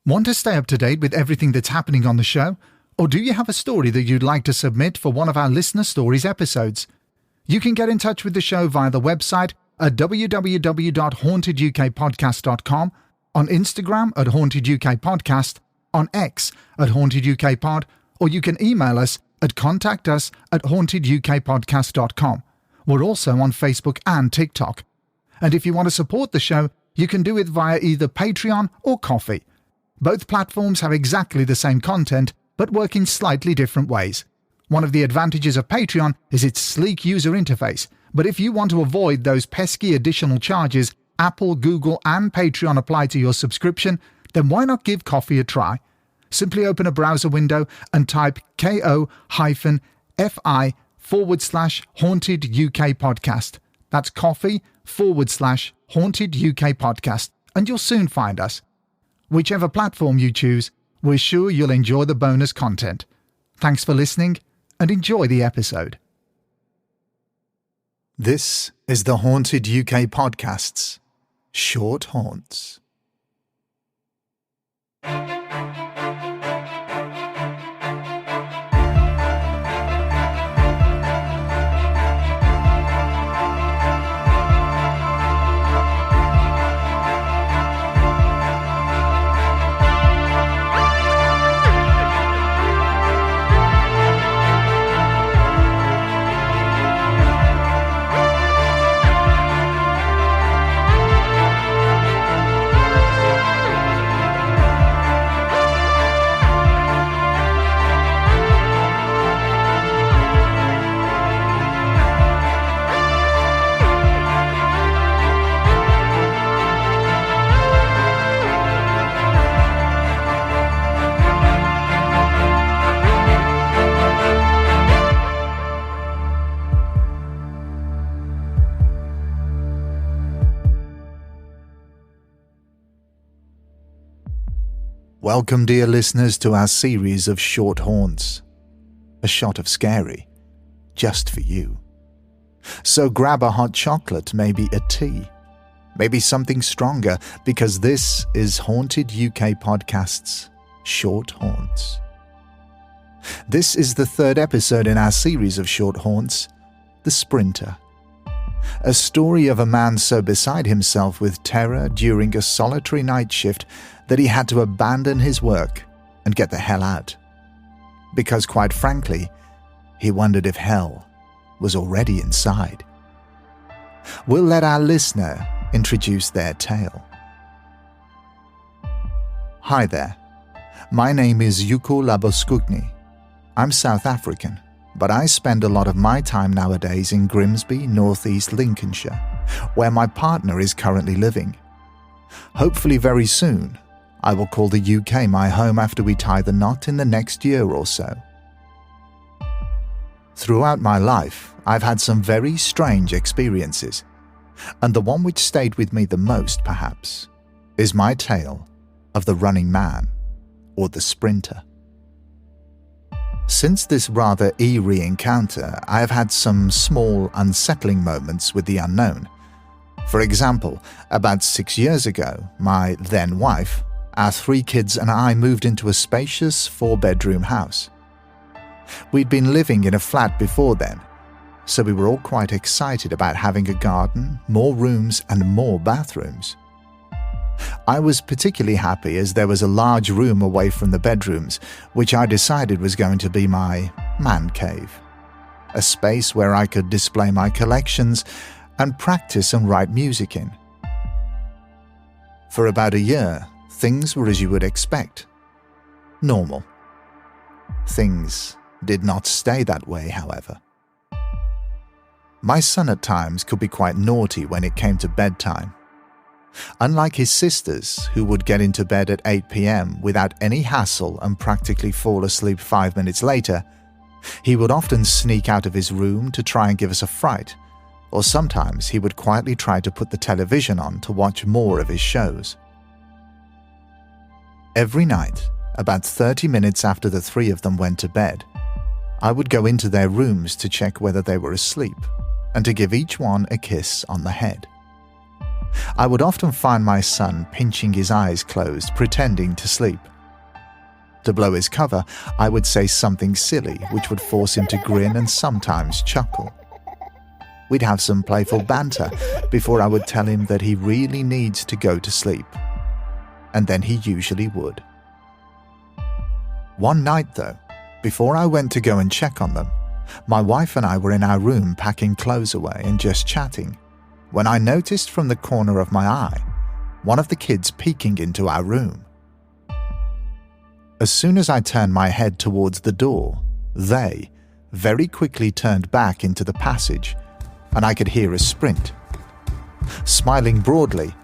Want to stay up to date with everything that's happening on the show? Or do you have a story that you'd like to submit for one of our Listener Stories episodes? You can get in touch with the show via the website at www.hauntedukpodcast.com, on Instagram at hauntedukpodcast, on X at hauntedukpod, or you can email us at contactus@hauntedukpodcast.com. We're also on Facebook and TikTok. And if you want to support the show, you can do it via either Patreon or Ko-fi. Both platforms have exactly the same content, but work in slightly different ways. One of the advantages of Patreon is its sleek user interface, but if you want to avoid those pesky additional charges Apple, Google, and Patreon apply to your subscription, then why not give Ko-fi a try? Simply open a browser window and type ko-fi/Haunted UK Podcast. That's Ko-fi/Haunted UK Podcast, and you'll soon find us. Whichever platform you choose, we're sure you'll enjoy the bonus content. Thanks for listening, and enjoy the episode. This is the Haunted UK Podcast's Short Haunts. Welcome, dear listeners, to our series of short haunts. A shot of scary, just for you. So grab a hot chocolate, maybe a tea, maybe something stronger, because this is Haunted UK Podcast's Short Haunts. This is the third episode in our series of short haunts, The Sprinter. A story of a man so beside himself with terror during a solitary night shift that he had to abandon his work and get the hell out. Because quite frankly, he wondered if hell was already inside. We'll let our listener introduce their tale. Hi there. My name is Jaco Labuschagne. I'm South African, but I spend a lot of my time nowadays in Grimsby, northeast Lincolnshire, where my partner is currently living. Hopefully very soon, I will call the UK my home after we tie the knot in the next year or so. Throughout my life, I've had some very strange experiences, and the one which stayed with me the most, perhaps, is my tale of the running man, or the sprinter. Since this rather eerie encounter, I have had some small, unsettling moments with the unknown. For example, about 6 years ago, my then wife, our 3 kids and I moved into a spacious 4-bedroom house. We'd been living in a flat before then, so we were all quite excited about having a garden, more rooms and more bathrooms. I was particularly happy as there was a large room away from the bedrooms, which I decided was going to be my man cave, a space where I could display my collections and practice and write music in. For about a year, things were as you would expect. Normal. Things did not stay that way, however. My son at times could be quite naughty when it came to bedtime. Unlike his sisters, who would get into bed at 8 p.m. without any hassle and practically fall asleep 5 minutes later, he would often sneak out of his room to try and give us a fright, or sometimes he would quietly try to put the television on to watch more of his shows. Every night, about 30 minutes after the 3 of them went to bed, I would go into their rooms to check whether they were asleep and to give each one a kiss on the head. I would often find my son pinching his eyes closed, pretending to sleep. To blow his cover, I would say something silly which would force him to grin and sometimes chuckle. We'd have some playful banter before I would tell him that he really needs to go to sleep. And then he usually would. One night though, before I went to go and check on them, my wife and I were in our room packing clothes away and just chatting, when I noticed from the corner of my eye one of the kids peeking into our room. As soon as I turned my head towards the door, they very quickly turned back into the passage, and I could hear a sprint. Smiling broadly,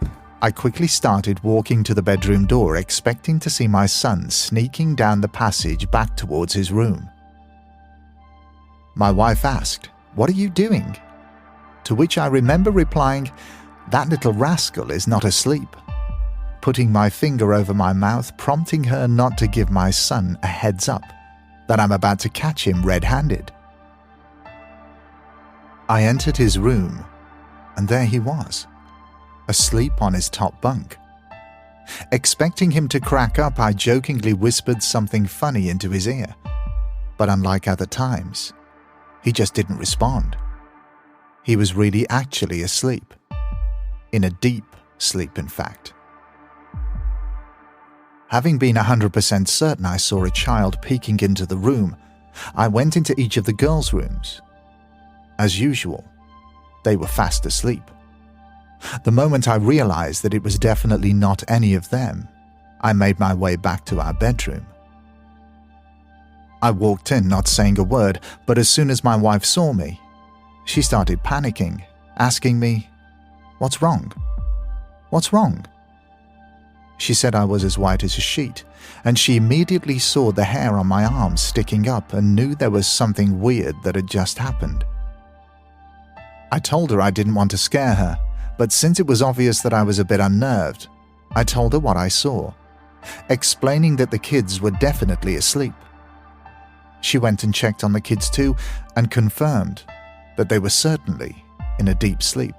I quickly started walking to the bedroom door, expecting to see my son sneaking down the passage back towards his room. My wife asked, "What are you doing?" To which I remember replying, "That little rascal is not asleep," putting my finger over my mouth, prompting her not to give my son a heads up that I'm about to catch him red-handed. I entered his room, and there he was, asleep on his top bunk. Expecting him to crack up, I jokingly whispered something funny into his ear, but unlike other times, he just didn't respond. He was really actually asleep. In a deep sleep, in fact. Having been 100% certain I saw a child peeking into the room, I went into each of the girls' rooms. As usual, they were fast asleep. The moment I realized that it was definitely not any of them, I made my way back to our bedroom. I walked in not saying a word, but as soon as my wife saw me, she started panicking, asking me, "What's wrong? What's wrong?" She said I was as white as a sheet, and she immediately saw the hair on my arms sticking up and knew there was something weird that had just happened. I told her I didn't want to scare her, but since it was obvious that I was a bit unnerved, I told her what I saw, explaining that the kids were definitely asleep. She went and checked on the kids too and confirmed that they were certainly in a deep sleep.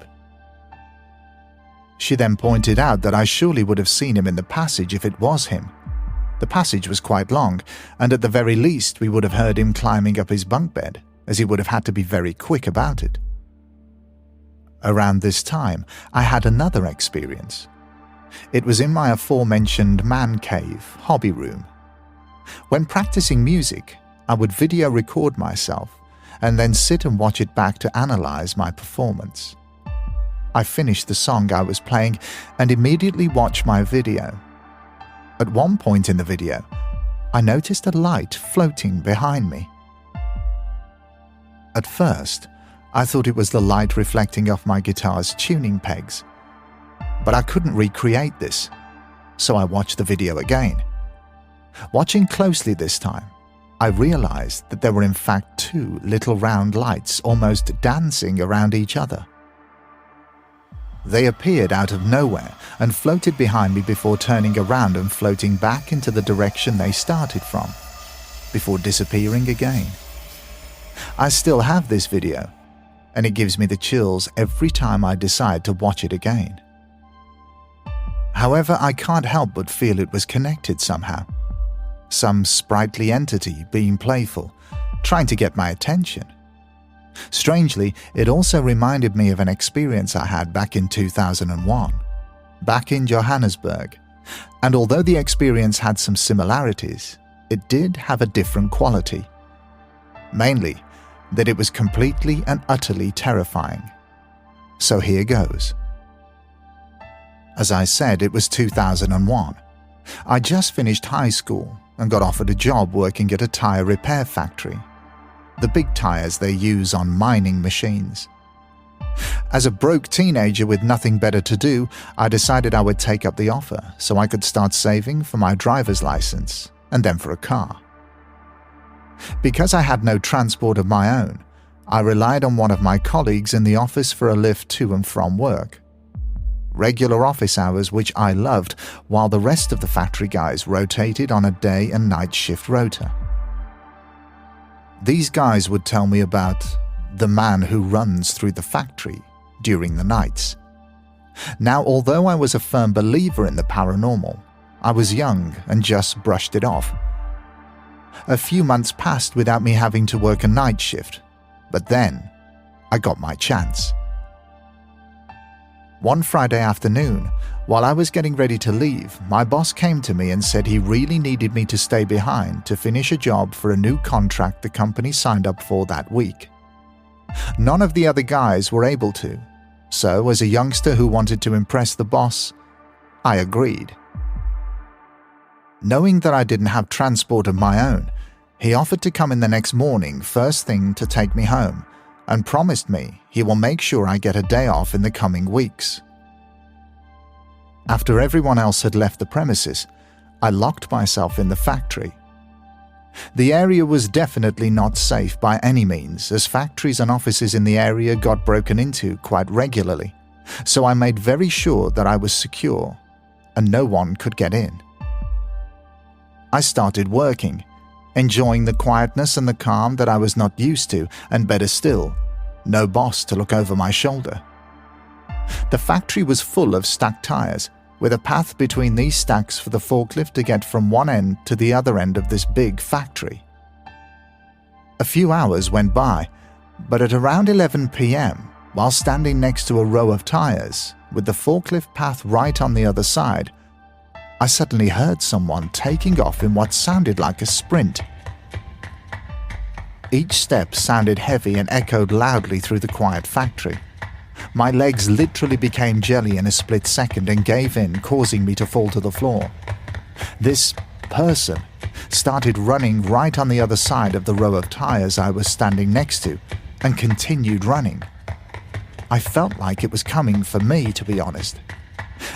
She then pointed out that I surely would have seen him in the passage if it was him. The passage was quite long, and at the very least we would have heard him climbing up his bunk bed, as he would have had to be very quick about it. Around this time, I had another experience. It was in my aforementioned man cave hobby room. When practicing music, I would video record myself and then sit and watch it back to analyze my performance. I finished the song I was playing and immediately watched my video. At one point in the video, I noticed a light floating behind me. At first, I thought it was the light reflecting off my guitar's tuning pegs, but I couldn't recreate this, so I watched the video again. Watching closely this time, I realized that there were in fact two little round lights almost dancing around each other. They appeared out of nowhere and floated behind me before turning around and floating back into the direction they started from, before disappearing again. I still have this video, and it gives me the chills every time I decide to watch it again. However, I can't help but feel it was connected somehow. Some sprightly entity being playful, trying to get my attention. Strangely, it also reminded me of an experience I had back in 2001, back in Johannesburg, and although the experience had some similarities, it did have a different quality. Mainly, that it was completely and utterly terrifying. So here goes. As I said, it was 2001. I just finished high school and got offered a job working at a tyre repair factory. The big tyres they use on mining machines. As a broke teenager with nothing better to do, I decided I would take up the offer so I could start saving for my driver's license and then for a car. Because I had no transport of my own, I relied on one of my colleagues in the office for a lift to and from work. Regular office hours which I loved, while the rest of the factory guys rotated on a day and night shift rota. These guys would tell me about the man who runs through the factory during the nights. Now, although I was a firm believer in the paranormal, I was young and just brushed it off. A few months passed without me having to work a night shift, but then I got my chance. One Friday afternoon, while I was getting ready to leave, my boss came to me and said he really needed me to stay behind to finish a job for a new contract the company signed up for that week. None of the other guys were able to, so as a youngster who wanted to impress the boss, I agreed. Knowing that I didn't have transport of my own, he offered to come in the next morning first thing to take me home, and promised me he will make sure I get a day off in the coming weeks. After everyone else had left the premises, I locked myself in the factory. The area was definitely not safe by any means, as factories and offices in the area got broken into quite regularly, so I made very sure that I was secure and no one could get in. I started working, enjoying the quietness and the calm that I was not used to, and better still, no boss to look over my shoulder. The factory was full of stacked tyres, with a path between these stacks for the forklift to get from one end to the other end of this big factory. A few hours went by, but at around 11 p.m., while standing next to a row of tyres, with the forklift path right on the other side, I suddenly heard someone taking off in what sounded like a sprint. Each step sounded heavy and echoed loudly through the quiet factory. My legs literally became jelly in a split second and gave in, causing me to fall to the floor. This person started running right on the other side of the row of tyres I was standing next to and continued running. I felt like it was coming for me, to be honest.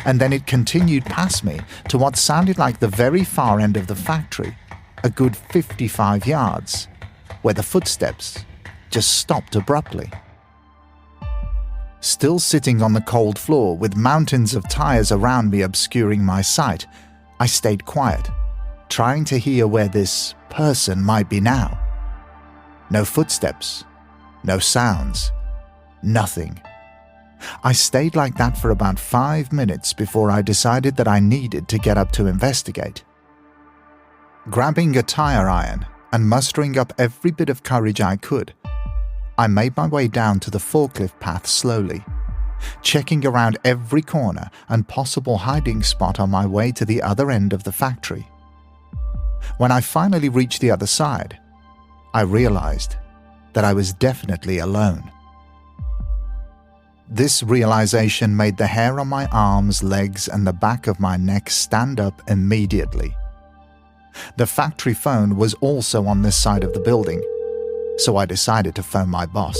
And then it continued past me to what sounded like the very far end of the factory, a good 55 yards, where the footsteps just stopped abruptly. Still sitting on the cold floor with mountains of tyres around me obscuring my sight, I stayed quiet, trying to hear where this person might be now. No footsteps, no sounds, nothing. I stayed like that for about 5 minutes before I decided that I needed to get up to investigate. Grabbing a tire iron and mustering up every bit of courage I could, I made my way down to the forklift path slowly, checking around every corner and possible hiding spot on my way to the other end of the factory. When I finally reached the other side, I realized that I was definitely alone. This realization made the hair on my arms, legs, and the back of my neck stand up immediately. The factory phone was also on this side of the building, so I decided to phone my boss.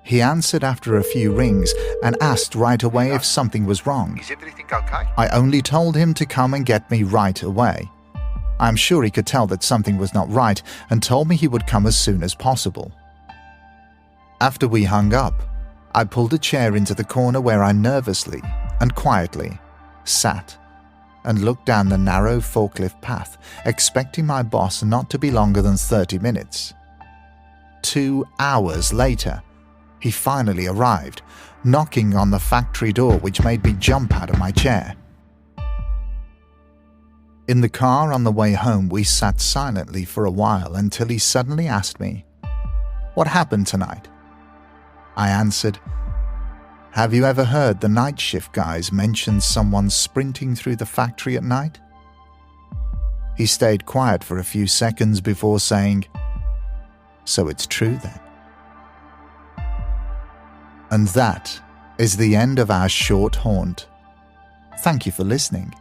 He answered after a few rings and asked right away if something was wrong. Is everything okay? I only told him to come and get me right away. I'm sure he could tell that something was not right and told me he would come as soon as possible. After we hung up, I pulled a chair into the corner where I nervously and quietly sat and looked down the narrow forklift path, expecting my boss not to be longer than 30 minutes. 2 hours later, he finally arrived, knocking on the factory door, which made me jump out of my chair. In the car on the way home, we sat silently for a while until he suddenly asked me, "What happened tonight?" I answered, "Have you ever heard the night shift guys mention someone sprinting through the factory at night?" He stayed quiet for a few seconds before saying, "So it's true then." And that is the end of our short haunt. Thank you for listening.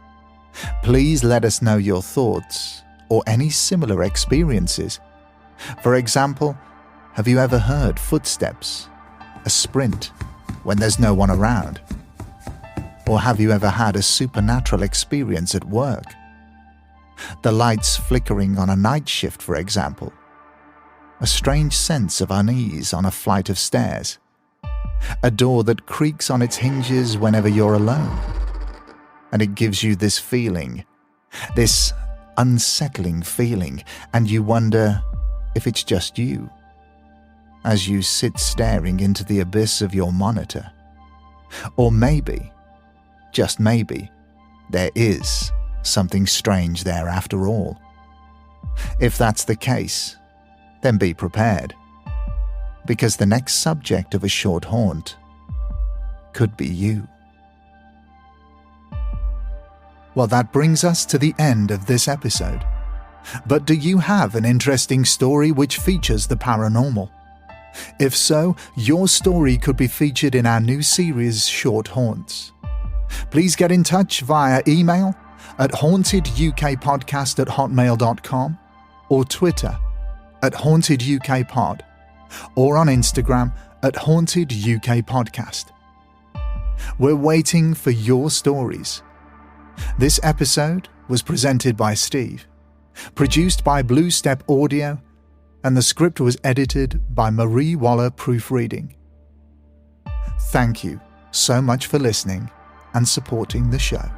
Please let us know your thoughts or any similar experiences. For example, have you ever heard footsteps, a sprint, when there's no one around? Or have you ever had a supernatural experience at work? The lights flickering on a night shift, for example. A strange sense of unease on a flight of stairs. A door that creaks on its hinges whenever you're alone. And it gives you this feeling, this unsettling feeling, and you wonder if it's just you, as you sit staring into the abyss of your monitor, Or maybe, just maybe, there is something strange there after all. If that's the case, then be prepared, because the next subject of a short haunt could be you. Well, that brings us to the end of this episode. But do you have an interesting story which features the paranormal? If so, your story could be featured in our new series, Short Haunts. Please get in touch via email at hauntedukpodcast@hotmail.com or Twitter @hauntedukpod or on Instagram @hauntedukpodcast. We're waiting for your stories. This episode was presented by Steve, produced by Blue Step Audio, and the script was edited by Marie Waller Proofreading. Thank you so much for listening and supporting the show.